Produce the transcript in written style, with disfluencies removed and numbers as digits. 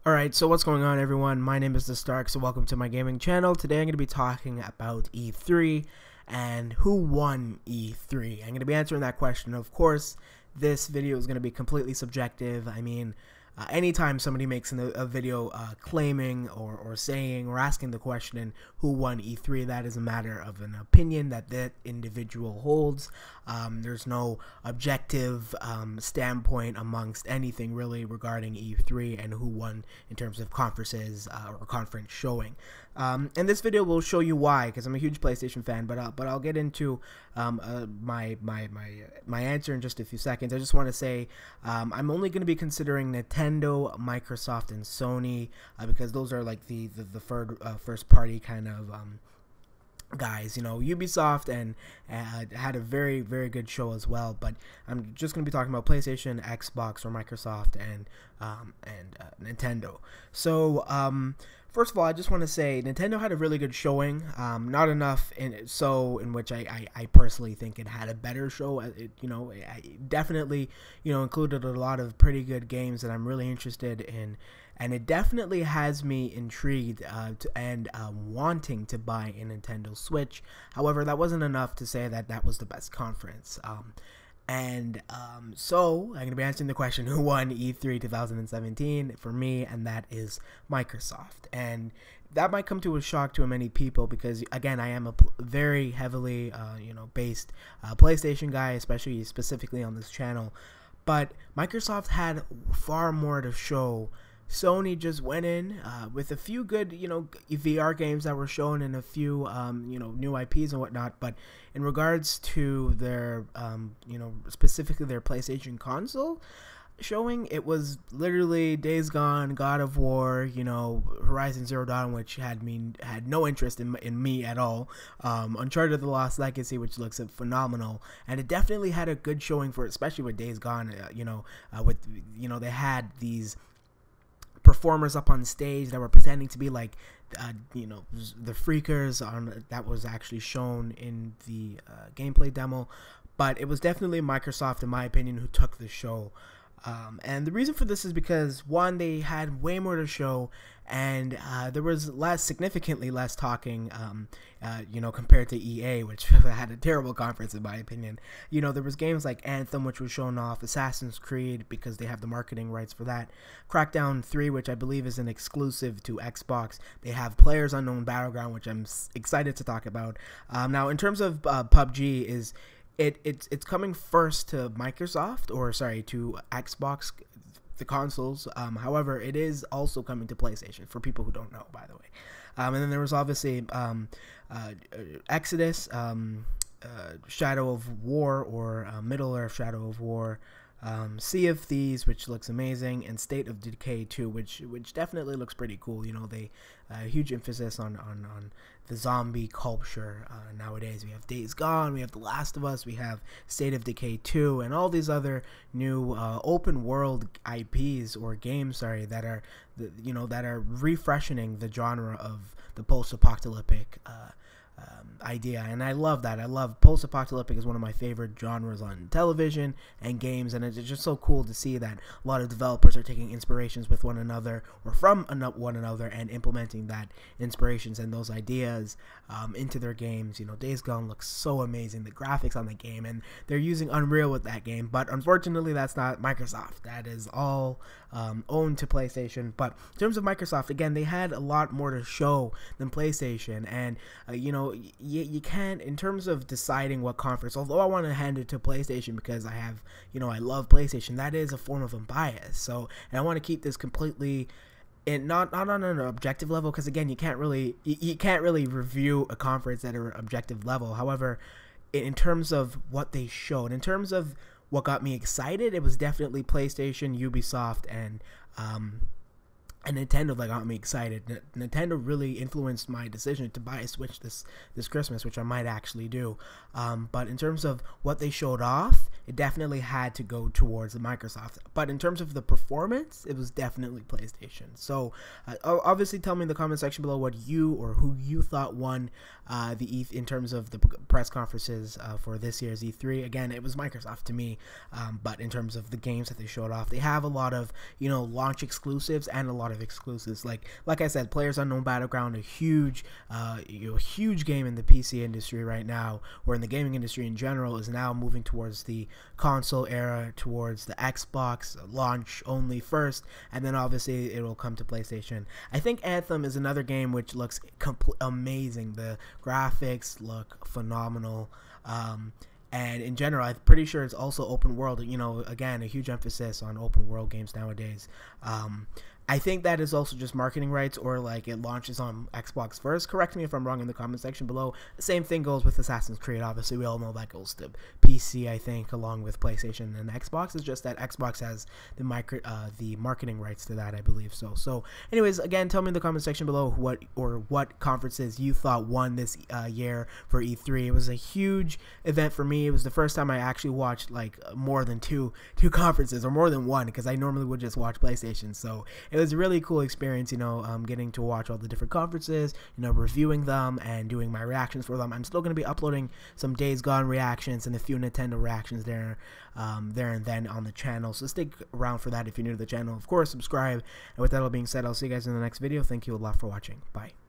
Alright, so what's going on, everyone? My name is TheStarkz, so welcome to my gaming channel. Today I'm going to be talking about E3 and who won E3. I'm going to be answering that question. Of course, this video is going to be completely subjective. I mean, anytime somebody makes a video claiming or saying or asking the question who won E3, that is a matter of an opinion that individual holds. There's no objective standpoint amongst anything really regarding E3 and who won in terms of conferences or conference showing. And this video will show you why, because I'm a huge PlayStation fan. But I'll get into my answer in just a few seconds. I just want to say I'm only going to be considering Nintendo, Microsoft, and Sony because those are like the first party kind of guys. You know, Ubisoft and had a very good show as well, but I'm just going to be talking about PlayStation, Xbox, or Microsoft, and Nintendo. So first of all, I just want to say Nintendo had a really good showing. Not enough in which I personally think it had a better show. It definitely included a lot of pretty good games that I'm really interested in. And it definitely has me intrigued and wanting to buy a Nintendo Switch. However, that wasn't enough to say that that was the best conference. So I'm going to be answering the question, who won E3 2017 for me, and that is Microsoft. And that might come to a shock to many people because, again, I am a very heavily, based PlayStation guy, specifically on this channel. But Microsoft had far more to show. Sony just went in with a few good, VR games that were shown and a few, new IPs and whatnot. But in regards to their, specifically their PlayStation console showing, it was literally Days Gone, God of War, Horizon Zero Dawn, which had no interest in me at all. Uncharted: The Lost Legacy, which looks phenomenal, and it definitely had a good showing for, especially with Days Gone. They had these performers up on stage that were pretending to be like the freakers that was actually shown in the gameplay demo. But it was definitely Microsoft, in my opinion, who took the show. And the reason for this is because, one, they had way more to show, and there was significantly less talking, compared to EA, which had a terrible conference in my opinion. There was games like Anthem, which was shown off, Assassin's Creed, because they have the marketing rights for that, Crackdown 3, which I believe is an exclusive to Xbox. They have PlayerUnknown's Battleground, which I'm excited to talk about. Now, in terms of PUBG, it's coming first to to Xbox, the consoles. However, it is also coming to PlayStation, for people who don't know, by the way. And then there was obviously Exodus, Shadow of War, or Middle-earth Shadow of War, Sea of Thieves, which looks amazing, and State of Decay 2, which definitely looks pretty cool. They huge emphasis on the zombie culture nowadays. We have Days Gone, we have The Last of Us, we have State of Decay 2, and all these other new open world IPs or games, that are that are refreshing the genre of the post-apocalyptic idea. And I love that. I love post-apocalyptic is one of my favorite genres on television and games, and it's just so cool to see that a lot of developers are taking inspirations with one another or from one another and implementing that inspirations and those ideas into their games. Days Gone looks so amazing, the graphics on the game, and they're using Unreal with that game, but unfortunately that's not Microsoft. That is all owned to PlayStation. But in terms of Microsoft, again, they had a lot more to show than PlayStation, and you can't, in terms of deciding what conference, although I want to hand it to PlayStation because I have, I love PlayStation, that is a form of bias. So, and I want to keep this completely not on an objective level, because again, you can't really review a conference at an objective level. However, in terms of what they showed, in terms of what got me excited, it was definitely PlayStation, Ubisoft, and Nintendo that got me excited. Nintendo really influenced my decision to buy a Switch this Christmas, which I might actually do. But in terms of what they showed off, it definitely had to go towards Microsoft. But in terms of the performance, it was definitely PlayStation. So obviously tell me in the comment section below what you or who you thought won the in terms of the press conferences for this year's E3. Again, it was Microsoft to me, but in terms of the games that they showed off, they have a lot of, you know, launch exclusives and a lot of exclusives. Like I said, PlayerUnknown's Battleground, a huge game in the PC industry right now, or in the gaming industry in general, is now moving towards the console era, towards the Xbox launch only first, and then obviously it will come to PlayStation. I think Anthem is another game which looks amazing. The graphics look phenomenal. And in general, I'm pretty sure it's also open world. You know, again, a huge emphasis on open world games nowadays. I think that is also just marketing rights, or like it launches on Xbox first. Correct me if I'm wrong in the comment section below. The same thing goes with Assassin's Creed. Obviously, we all know that goes to PC, I think, along with PlayStation and Xbox. It's just that Xbox has the marketing rights to that, I believe. So anyways, again, tell me in the comment section below what conferences you thought won this year for E3. It was a huge event for me. It was the first time I actually watched like more than two conferences, or more than one, because I normally would just watch PlayStation. So it was a really cool experience, you know, getting to watch all the different conferences, you know, reviewing them and doing my reactions for them. I'm still going to be uploading some Days Gone reactions and a few Nintendo reactions there and then on the channel. So stick around for that if you're new to the channel. Of course, subscribe. And with that all being said, I'll see you guys in the next video. Thank you a lot for watching. Bye.